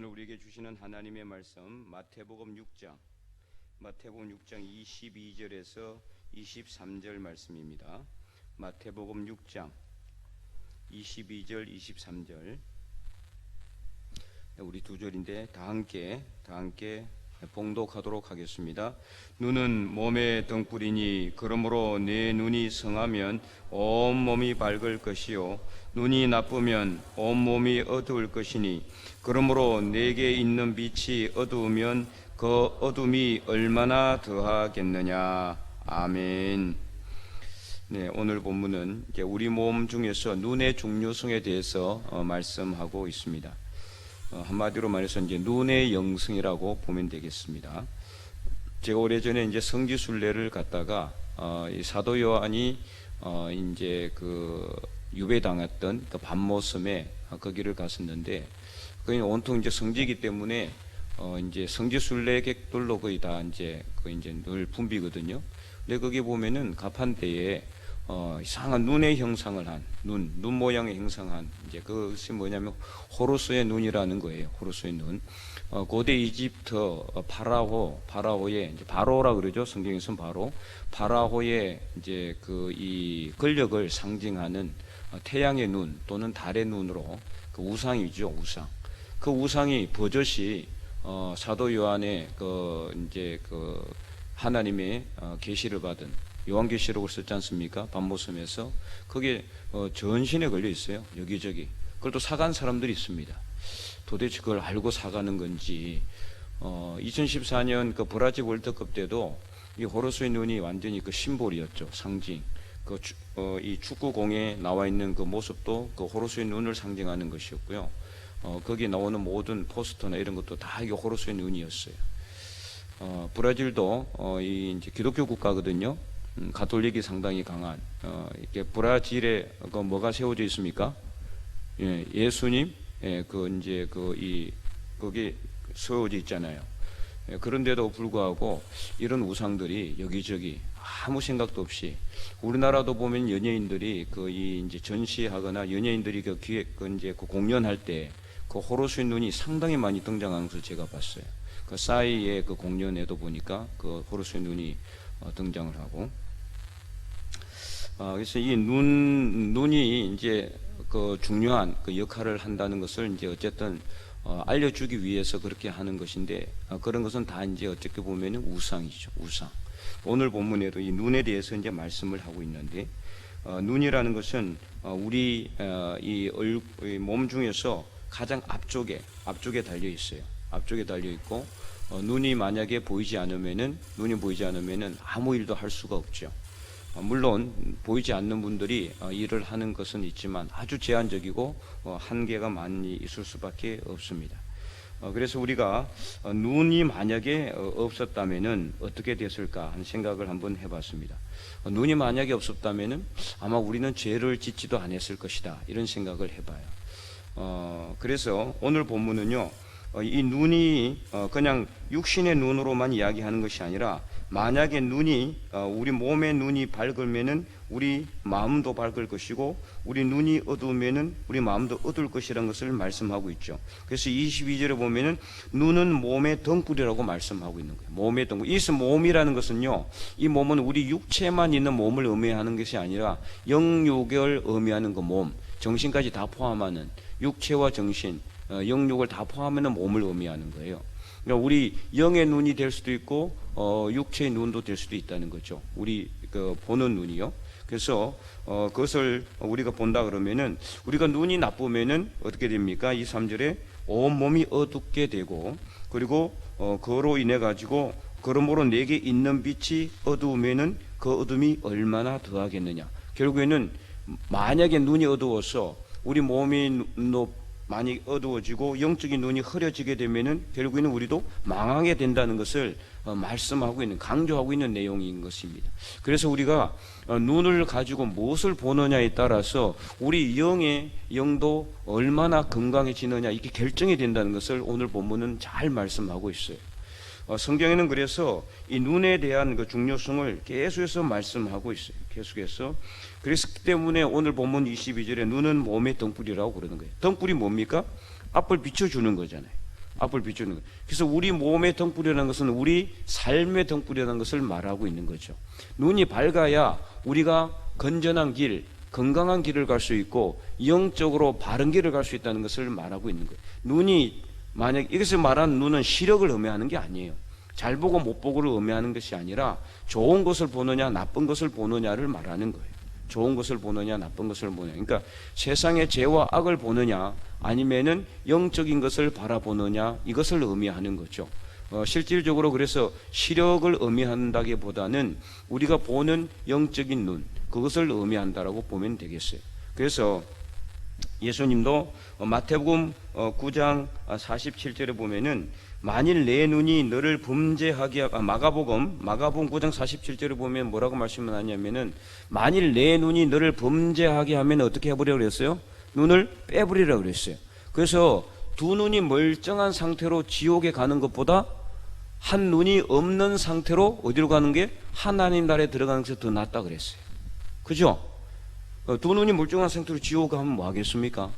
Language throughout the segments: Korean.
오늘 우리에게 주시는 하나님의 말씀 마태복음 6장 22절에서 23절 말씀입니다. 마태복음 6장 22절 23절 우리 두 절인데 다 함께 봉독하도록 하겠습니다. 눈은 몸의 등불이니 그러므로 내 눈이 성하면 온 몸이 밝을 것이요 눈이 나쁘면 온 몸이 어두울 것이니 그러므로 내게 있는 빛이 어두우면 그 어둠이 얼마나 더하겠느냐. 아멘. 네, 오늘 본문은 이제 우리 몸 중에서 눈의 중요성에 대해서 말씀하고 있습니다. 한마디로 말해서 이제 눈의 영성이라고 보면 되겠습니다. 제가 오래전에 이제 성지순례를 갔다가 이 사도 요한이 이제 그 유배당했던 그 밤모섬에 거기를 갔었는데 거기 온통 이제 성지이기 때문에 이제 성지순례객들로 거의 다 이제 늘 붐비거든요. 근데 거기 보면은 가판대에 이상한 눈의 형상을 한 눈 모양의 형상한 이제 그것이 뭐냐면 호루스의 눈이라는 거예요. 호루스의 눈. 고대 이집트 파라오의 이제 바로라 그러죠. 성경에서는 파라오의 이제 그 이 권력을 상징하는 태양의 눈 또는 달의 눈으로 그 우상이죠. 우상. 그 우상이 버젓이 사도 요한의 그 이제 그 하나님의 계시를 받은 요한계시록을 썼지 않습니까? 밤모섬에서 거기에 전신에 걸려 있어요. 여기저기. 그걸 또 사간 사람들이 있습니다. 도대체 그걸 알고 사가는 건지 2014년 그 브라질 월드컵 때도 이 호루스의 눈이 완전히 그 심볼이었죠. 상징. 이 축구공에 나와 있는 그 모습도 그 호루스의 눈을 상징하는 것이었고요. 거기 나오는 모든 포스터나 이런 것도 다 이게 호루스의 눈이었어요. 브라질도 이 이제 기독교 국가거든요. 가톨릭이 상당히 강한 이렇게 브라질에 그 뭐가 세워져 있습니까? 예수님, 그 이제 거기 세워져 있잖아요. 그런데도 불구하고 이런 우상들이 여기저기 아무 생각도 없이 우리나라도 보면 연예인들이 이제 전시하거나 연예인들이 그 이제 그 공연할 때 그 호루스의 눈이 상당히 많이 등장하는 것을 제가 봤어요. 그 싸이의 그 공연에도 보니까 그 호루스의 눈이 등장을 하고, 그래서 이 눈이 이제 그 중요한 그 역할을 한다는 것을 이제 어쨌든 알려주기 위해서 그렇게 하는 것인데, 그런 것은 다 이제 어떻게 보면 우상이죠. 우상. 오늘 본문에도 이 눈에 대해서 이제 말씀을 하고 있는데, 눈이라는 것은 우리 이 몸 중에서 가장 앞쪽에 달려 있어요. 앞쪽에 달려 있고, 눈이 만약에 보이지 않으면은 아무 일도 할 수가 없죠. 물론 보이지 않는 분들이 일을 하는 것은 있지만 아주 제한적이고 한계가 많이 있을 수밖에 없습니다. 그래서 우리가 눈이 만약에 없었다면은 어떻게 됐을까 하는 생각을 한번 해봤습니다. 눈이 만약에 없었다면은 아마 우리는 죄를 짓지도 않았을 것이다, 이런 생각을 해봐요. 그래서 오늘 본문은요, 이 눈이 그냥 육신의 눈으로만 이야기하는 것이 아니라 만약에 우리 몸의 눈이 밝으면은 우리 마음도 밝을 것이고 우리 눈이 어두우면은 우리 마음도 어두울 것이라는 것을 말씀하고 있죠. 그래서 22절에 보면은 눈은 몸의 등불이라고 말씀하고 있는 거예요. 몸의 등불. 이 몸이라는 것은요, 이 몸은 우리 육체만 있는 몸을 의미하는 것이 아니라 영육을 의미하는 그 몸, 정신까지 다 포함하는 육체와 정신, 영육을 다 포함하는 몸을 의미하는 거예요. 그러니까 우리 영의 눈이 될 수도 있고 육체의 눈도 될 수도 있다는 거죠. 우리 그 보는 눈이요. 그래서 그것을 우리가 본다 그러면은 우리가 눈이 나쁘면은 어떻게 됩니까? 이 3절에 온 몸이 어둡게 되고, 그리고 그로 인해 가지고 그러므로 내게 있는 빛이 어두우면은 그 어둠이 얼마나 더하겠느냐. 결국에는 만약에 눈이 어두워서 우리 몸이 많이 어두워지고 영적인 눈이 흐려지게 되면은 결국에는 우리도 망하게 된다는 것을 말씀하고 있는, 강조하고 있는 내용인 것입니다. 그래서 우리가 눈을 가지고 무엇을 보느냐에 따라서 우리 영도 얼마나 건강해지느냐, 이게 결정이 된다는 것을 오늘 본문은 잘 말씀하고 있어요. 성경에는 그래서 이 눈에 대한 그 중요성을 계속해서 말씀하고 있어요. 계속해서. 그래서 때문에 오늘 본문 22절에 눈은 몸의 등불이라고 그러는 거예요. 등불이 뭡니까? 앞을 비춰주는 거잖아요. 앞을 비추는 것. 그래서 우리 몸의 등불이라는 것은 우리 삶의 등불이라는 것을 말하고 있는 거죠. 눈이 밝아야 우리가 건전한 길, 건강한 길을 갈 수 있고 영적으로 바른 길을 갈 수 있다는 것을 말하고 있는 거예요. 눈이 만약 이것을 말하는 눈은 시력을 의미하는 게 아니에요. 잘 보고 못 보고를 의미하는 것이 아니라 좋은 것을 보느냐 나쁜 것을 보느냐를 말하는 거예요. 좋은 것을 보느냐 나쁜 것을 보느냐. 그러니까 세상의 죄와 악을 보느냐 아니면은 영적인 것을 바라보느냐 이것을 의미하는 거죠. 실질적으로 그래서 시력을 의미한다기보다는 우리가 보는 영적인 눈 그것을 의미한다라고 보면 되겠어요. 그래서 예수님도 마태복음 9장 47절에 보면은 만일 내 눈이 너를 범죄하게 마가복음 9장 47절에 보면 뭐라고 말씀하냐면은 만일 내 눈이 너를 범죄하게 하면 어떻게 해버리라고 그랬어요? 눈을 빼버리라고 그랬어요. 그래서 두 눈이 멀쩡한 상태로 지옥에 가는 것보다 한 눈이 없는 상태로 어디로 가는 게 하나님 나라에 들어가는 것이 더 낫다 그랬어요. 그죠? 두 눈이 멀쩡한 상태로 지옥 가면 뭐 하겠습니까?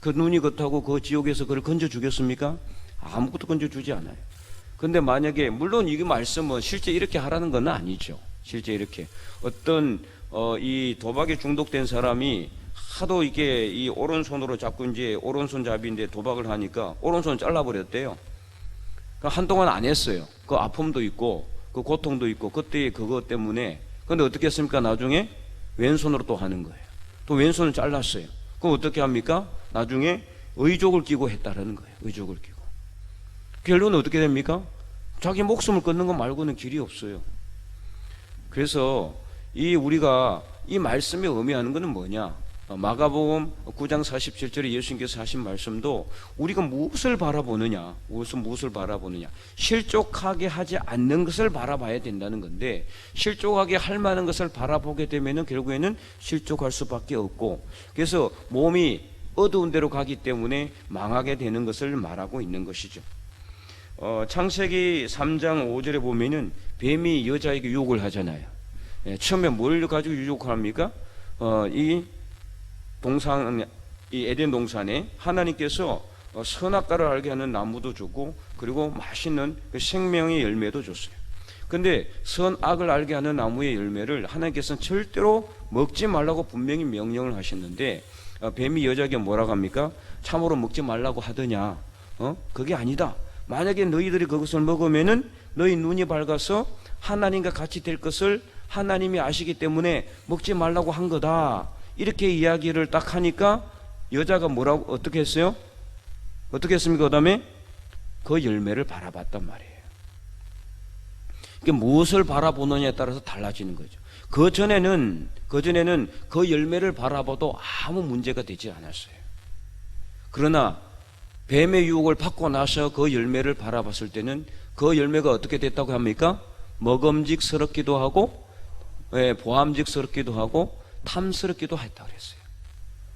그 눈이 그렇다고 그 지옥에서 그를 건져 주겠습니까? 아무것도 건져 주지 않아요. 근데 만약에 물론 이 말씀은 실제 이렇게 하라는 건 아니죠. 실제 이렇게 어떤 이 도박에 중독된 사람이 하도 이게 이 오른손으로 자꾸 이제 오른손잡이인데 도박을 하니까 오른손 잘라버렸대요. 그러니까 한동안 안 했어요. 그 아픔도 있고 그 고통도 있고 그때 그것 때문에. 근데 어떻게 했습니까? 나중에 왼손으로 또 하는 거예요. 또 왼손을 잘랐어요. 그럼 어떻게 합니까? 나중에 의족을 끼고 했다라는 거예요. 의족을 끼고. 결론은 어떻게 됩니까? 자기 목숨을 끊는 것 말고는 길이 없어요. 그래서 우리가 이 말씀에 의미하는 것은 뭐냐? 마가복음 9장 47절에 예수님께서 하신 말씀도 우리가 무엇을 바라보느냐, 무엇을 바라보느냐, 실족하게 하지 않는 것을 바라봐야 된다는 건데, 실족하게 할 만한 것을 바라보게 되면은 결국에는 실족할 수밖에 없고, 그래서 몸이 어두운 데로 가기 때문에 망하게 되는 것을 말하고 있는 것이죠. 창세기 3장 5절에 보면은 뱀이 여자에게 유혹을 하잖아요. 처음에 뭘 가지고 유혹을 합니까? 이 에덴 동산에 하나님께서 선악과를 알게 하는 나무도 주고 그리고 맛있는 그 생명의 열매도 줬어요. 근데 선악을 알게 하는 나무의 열매를 하나님께서는 절대로 먹지 말라고 분명히 명령을 하셨는데 뱀이 여자에게 뭐라고 합니까? 참으로 먹지 말라고 하더냐? 그게 아니다. 만약에 너희들이 그것을 먹으면은 너희 눈이 밝아서 하나님과 같이 될 것을 하나님이 아시기 때문에 먹지 말라고 한 거다. 이렇게 이야기를 딱 하니까 여자가 뭐라고 어떻게 했어요? 어떻게 했습니까? 그 다음에 그 열매를 바라봤단 말이에요. 그러니까 무엇을 바라보느냐에 따라서 달라지는 거죠. 그 전에는 그 열매를 바라봐도 아무 문제가 되지 않았어요. 그러나 뱀의 유혹을 받고 나서 그 열매를 바라봤을 때는 그 열매가 어떻게 됐다고 합니까? 먹음직스럽기도 하고 보암직스럽기도 하고 탐스럽기도 했다고 그랬어요.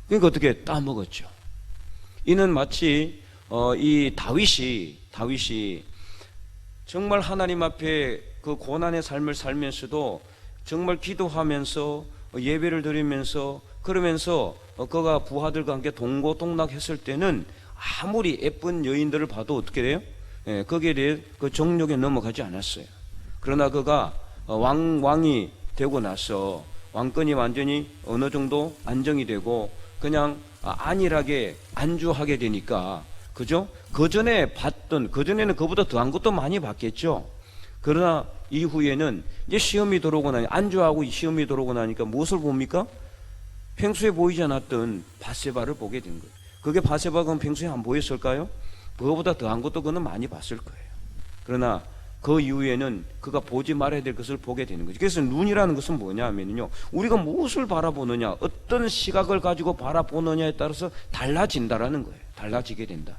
그러니까 어떻게 따먹었죠. 이는 마치 이 다윗이 정말 하나님 앞에 그 고난의 삶을 살면서도 정말 기도하면서 예배를 드리면서 그러면서 그가 부하들과 함께 동고동락했을 때는 아무리 예쁜 여인들을 봐도 어떻게 돼요? 거기에 대해 그 정욕에 넘어가지 않았어요. 그러나 그가 왕이 되고 나서 왕권이 완전히 어느 정도 안정이 되고 그냥 안일하게 안주하게 되니까 그죠? 그전에는 그보다 더한 것도 많이 받겠죠. 그러나 이후에는 이제 시험이 들어오고 나니 안주하고 시험이 들어오고 나니까 무엇을 봅니까? 평소에 보이지 않았던 밧세바를 보게 된 거예요. 그게 밧세바가 평소에 안 보였을까요? 그거보다 더한 것도 그는 많이 봤을 거예요. 그러나 그 이후에는 그가 보지 말아야 될 것을 보게 되는 거죠. 그래서 눈이라는 것은 뭐냐 하면요, 우리가 무엇을 바라보느냐, 어떤 시각을 가지고 바라보느냐에 따라서 달라진다라는 거예요. 달라지게 된다.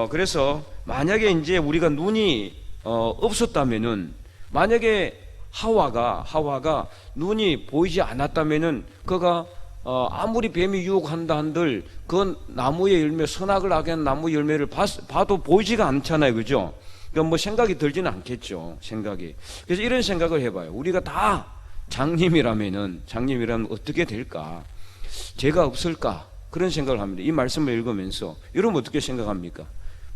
그래서 만약에 이제 우리가 눈이 없었다면은, 만약에 하와가 눈이 보이지 않았다면은 그가 아무리 뱀이 유혹한다 한들 그 나무의 열매, 선악을 알게 하는 나무 열매를 봐도 보이지가 않잖아요. 그죠? 그러니까 뭐 생각이 들지는 않겠죠. 생각이. 그래서 이런 생각을 해봐요. 우리가 다 장님이라면 어떻게 될까? 죄가 없을까? 그런 생각을 합니다. 이 말씀을 읽으면서 여러분 어떻게 생각합니까?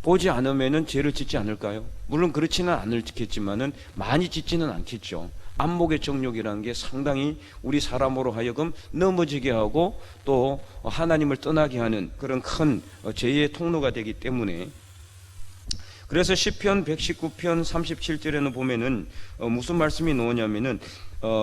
보지 않으면은 죄를 짓지 않을까요? 물론 그렇지는 않겠지만은 많이 짓지는 않겠죠. 안목의 정욕이라는 게 상당히 우리 사람으로 하여금 넘어지게 하고 또 하나님을 떠나게 하는 그런 큰 죄의 통로가 되기 때문에, 그래서 시편 119편 37절에는 보면은 무슨 말씀이 나오냐면은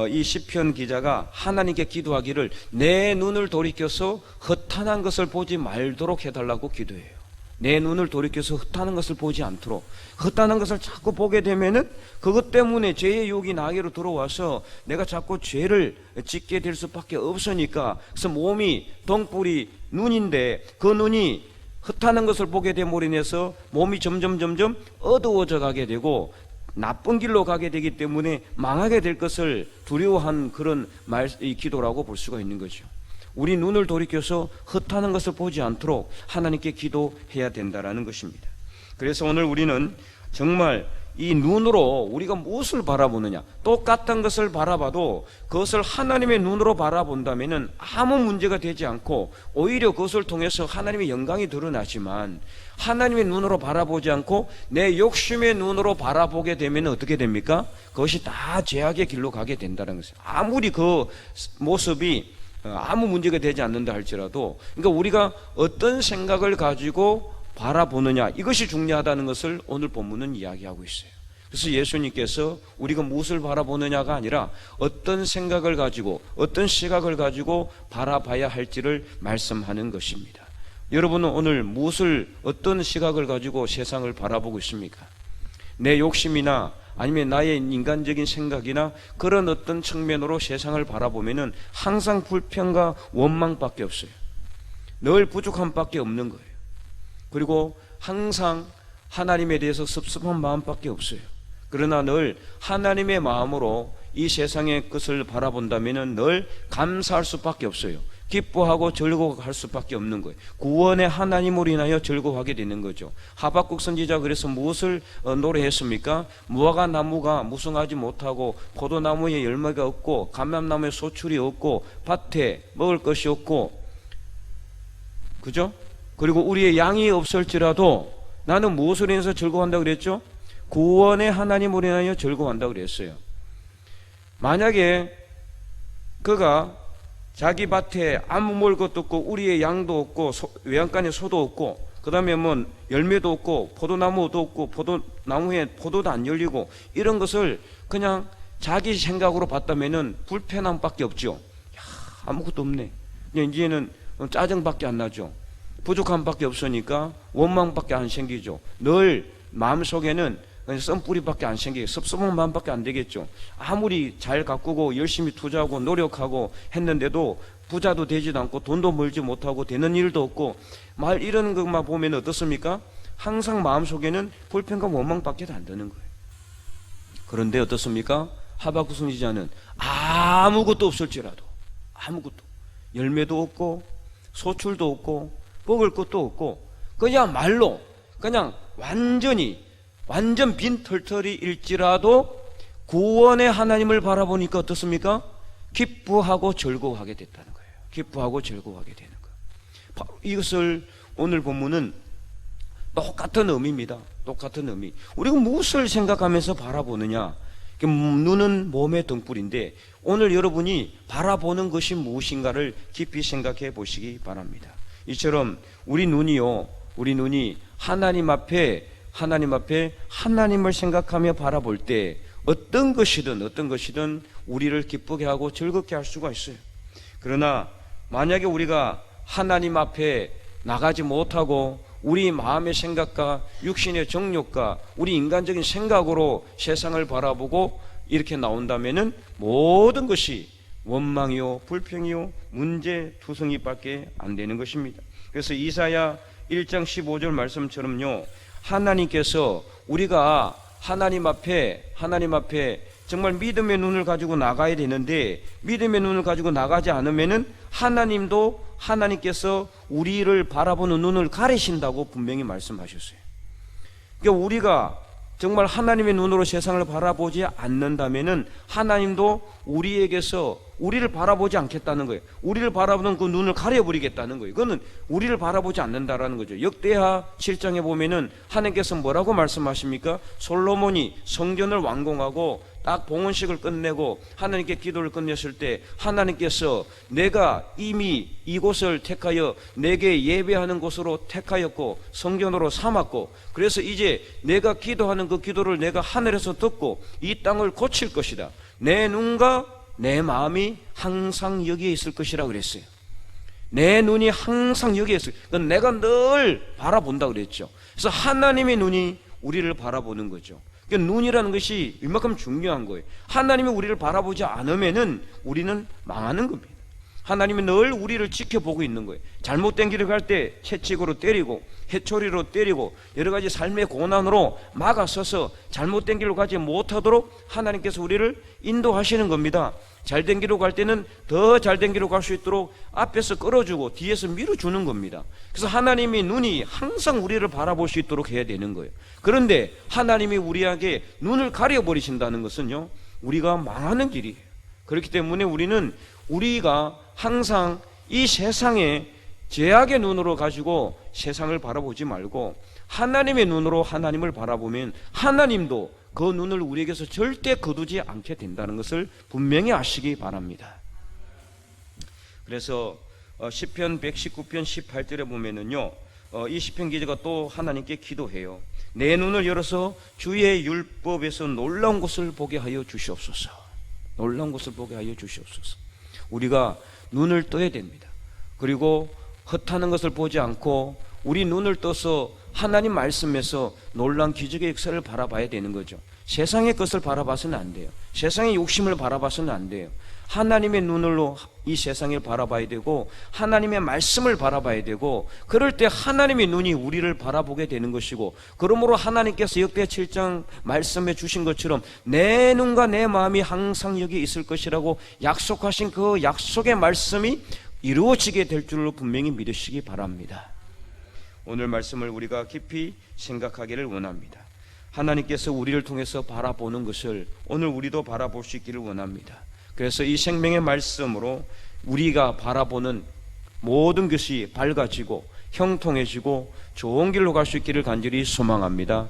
이 시편 기자가 하나님께 기도하기를 내 눈을 돌이켜서 허탄한 것을 보지 말도록 해달라고 기도해요. 내 눈을 돌이켜서 헛하는 것을 보지 않도록. 헛하는 것을 자꾸 보게 되면은 그것 때문에 죄의 유혹이 나에게로 들어와서 내가 자꾸 죄를 짓게 될 수밖에 없으니까, 그래서 몸이 등불이 눈인데 그 눈이 헛하는 것을 보게 됨으로 인해서 몸이 점점 어두워져 가게 되고 나쁜 길로 가게 되기 때문에 망하게 될 것을 두려워한 그런 이 기도라고 볼 수가 있는 거죠. 우리 눈을 돌이켜서 헛하는 것을 보지 않도록 하나님께 기도해야 된다라는 것입니다. 그래서 오늘 우리는 정말 이 눈으로 우리가 무엇을 바라보느냐, 똑같은 것을 바라봐도 그것을 하나님의 눈으로 바라본다면 아무 문제가 되지 않고 오히려 그것을 통해서 하나님의 영광이 드러나지만, 하나님의 눈으로 바라보지 않고 내 욕심의 눈으로 바라보게 되면 어떻게 됩니까? 그것이 다 죄악의 길로 가게 된다는 것이에요. 아무리 그 모습이 아무 문제가 되지 않는다 할지라도, 그러니까 우리가 어떤 생각을 가지고 바라보느냐, 이것이 중요하다는 것을 오늘 본문은 이야기하고 있어요. 그래서 예수님께서 우리가 무엇을 바라보느냐가 아니라 어떤 생각을 가지고 어떤 시각을 가지고 바라봐야 할지를 말씀하는 것입니다. 여러분은 오늘 무엇을, 어떤 시각을 가지고 세상을 바라보고 있습니까? 내 욕심이나 아니면 나의 인간적인 생각이나 그런 어떤 측면으로 세상을 바라보면은 항상 불평과 원망밖에 없어요. 늘 부족함밖에 없는 거예요. 그리고 항상 하나님에 대해서 섭섭한 마음밖에 없어요. 그러나 늘 하나님의 마음으로 이 세상의 것을 바라본다면은 늘 감사할 수밖에 없어요. 기뻐하고 즐거워할 수밖에 없는 거예요. 구원의 하나님으로 인하여 즐거워하게 되는 거죠. 하박국 선지자 그래서 무엇을 노래했습니까? 무화과 나무가 무성하지 못하고 포도나무에 열매가 없고 감람나무에 소출이 없고 밭에 먹을 것이 없고, 그죠? 그리고 우리의 양이 없을지라도 나는 무엇으로 인해서 즐거워한다고 그랬죠? 구원의 하나님으로 인하여 즐거워한다고 그랬어요. 만약에 그가 자기 밭에 아무 먹을 것도 없고 우리의 양도 없고 외양간에 소도 없고 그 다음에 뭐 열매도 없고 포도나무도 없고 포도나무에 포도도 안 열리고 이런 것을 그냥 자기 생각으로 봤다면은 불편함밖에 없죠. 야, 아무것도 없네. 이제는 짜증밖에 안 나죠. 부족함밖에 없으니까 원망밖에 안 생기죠. 늘 마음속에는 썬뿌리밖에 안 생기고 섭섭한 마음밖에 안 되겠죠. 아무리 잘 가꾸고 열심히 투자하고 노력하고 했는데도 부자도 되지도 않고 돈도 벌지 못하고 되는 일도 없고 말 이런 것만 보면 어떻습니까? 항상 마음속에는 불평과 원망밖에 안 드는 거예요. 그런데 어떻습니까? 하박국 선지자는 아무것도 없을지라도, 아무것도, 열매도 없고 소출도 없고 먹을 것도 없고 그야말로 그냥 완전 빈털터리일지라도 구원의 하나님을 바라보니까 어떻습니까? 기뻐하고 즐거워하게 됐다는 거예요. 기뻐하고 즐거워하게 되는 거예요. 바로 이것을 오늘 본문은 똑같은 의미입니다. 똑같은 의미. 우리가 무엇을 생각하면서 바라보느냐? 눈은 몸의 등불인데 오늘 여러분이 바라보는 것이 무엇인가를 깊이 생각해 보시기 바랍니다. 이처럼 우리 눈이 하나님 앞에 하나님을 생각하며 바라볼 때 어떤 것이든 우리를 기쁘게 하고 즐겁게 할 수가 있어요. 그러나 만약에 우리가 하나님 앞에 나가지 못하고 우리 마음의 생각과 육신의 정욕과 우리 인간적인 생각으로 세상을 바라보고 이렇게 나온다면은 모든 것이 원망이요 불평이요 문제투성이밖에 안 되는 것입니다. 그래서 이사야 1장 15절 말씀처럼요, 하나님께서 우리가 하나님 앞에 정말 믿음의 눈을 가지고 나가야 되는데 믿음의 눈을 가지고 나가지 않으면은 하나님께서 우리를 바라보는 눈을 가리신다고 분명히 말씀하셨어요. 그러니까 우리가 정말 하나님의 눈으로 세상을 바라보지 않는다면은 하나님도 우리에게서 우리를 바라보지 않겠다는 거예요. 우리를 바라보는 그 눈을 가려버리겠다는 거예요. 그거는 우리를 바라보지 않는다라는 거죠. 역대하 7장에 보면은 하나님께서 뭐라고 말씀하십니까? 솔로몬이 성전을 완공하고 딱 봉헌식을 끝내고 하나님께 기도를 끝냈을 때 하나님께서 내가 이미 이곳을 택하여 내게 예배하는 곳으로 택하였고 성전으로 삼았고 그래서 이제 내가 기도하는 그 기도를 내가 하늘에서 듣고 이 땅을 고칠 것이다. 내 눈과 내 마음이 항상 여기에 있을 것이라 그랬어요. 내 눈이 항상 여기에 있어요. 그건 내가 늘 바라본다 그랬죠. 그래서 하나님의 눈이 우리를 바라보는 거죠. 그러니까 눈이라는 것이 이만큼 중요한 거예요. 하나님이 우리를 바라보지 않으면은 우리는 망하는 겁니다. 하나님이 늘 우리를 지켜보고 있는 거예요. 잘못된 길을 갈 때 채찍으로 때리고 해초리로 때리고 여러 가지 삶의 고난으로 막아서서 잘못된 길로 가지 못하도록 하나님께서 우리를 인도하시는 겁니다. 잘된 길로 갈 때는 더 잘된 길로 갈 수 있도록 앞에서 끌어주고 뒤에서 밀어주는 겁니다. 그래서 하나님의 눈이 항상 우리를 바라볼 수 있도록 해야 되는 거예요. 그런데 하나님이 우리에게 눈을 가려버리신다는 것은요, 우리가 망하는 길이에요. 그렇기 때문에 우리가 항상 이 세상의 죄악의 눈으로 가지고 세상을 바라보지 말고 하나님의 눈으로 하나님을 바라보면 하나님도 그 눈을 우리에게서 절대 거두지 않게 된다는 것을 분명히 아시기 바랍니다. 그래서 시편 119편 18절에 보면은요, 이 시편 기자가 또 하나님께 기도해요. 내 눈을 열어서 주의 율법에서 놀라운 것을 보게 하여 주시옵소서. 놀라운 것을 보게 하여 주시옵소서. 우리가 눈을 떠야 됩니다. 그리고 헛하는 것을 보지 않고 우리 눈을 떠서 하나님 말씀에서 놀라운 기적의 역사를 바라봐야 되는 거죠. 세상의 것을 바라봐서는 안 돼요. 세상의 욕심을 바라봐서는 안 돼요. 하나님의 눈으로 이 세상을 바라봐야 되고 하나님의 말씀을 바라봐야 되고 그럴 때 하나님의 눈이 우리를 바라보게 되는 것이고 그러므로 하나님께서 역대 7장 말씀해 주신 것처럼 내 눈과 내 마음이 항상 여기 있을 것이라고 약속하신 그 약속의 말씀이 이루어지게 될 줄로 분명히 믿으시기 바랍니다. 오늘 말씀을 우리가 깊이 생각하기를 원합니다. 하나님께서 우리를 통해서 바라보는 것을 오늘 우리도 바라볼 수 있기를 원합니다. 그래서 이 생명의 말씀으로 우리가 바라보는 모든 것이 밝아지고 형통해지고 좋은 길로 갈 수 있기를 간절히 소망합니다.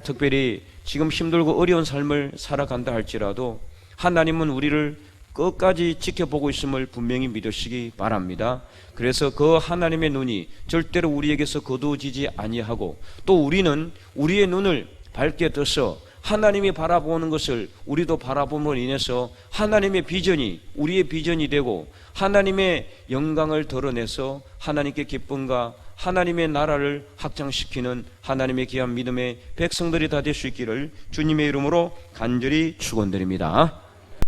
특별히 지금 힘들고 어려운 삶을 살아간다 할지라도 하나님은 우리를 끝까지 지켜보고 있음을 분명히 믿으시기 바랍니다. 그래서 그 하나님의 눈이 절대로 우리에게서 거두어지지 아니하고 또 우리는 우리의 눈을 밝게 떠서 하나님이 바라보는 것을 우리도 바라봄으로 인해서 하나님의 비전이 우리의 비전이 되고 하나님의 영광을 드러내서 하나님께 기쁨과 하나님의 나라를 확장시키는 하나님의 귀한 믿음의 백성들이 다 될 수 있기를 주님의 이름으로 간절히 축원드립니다.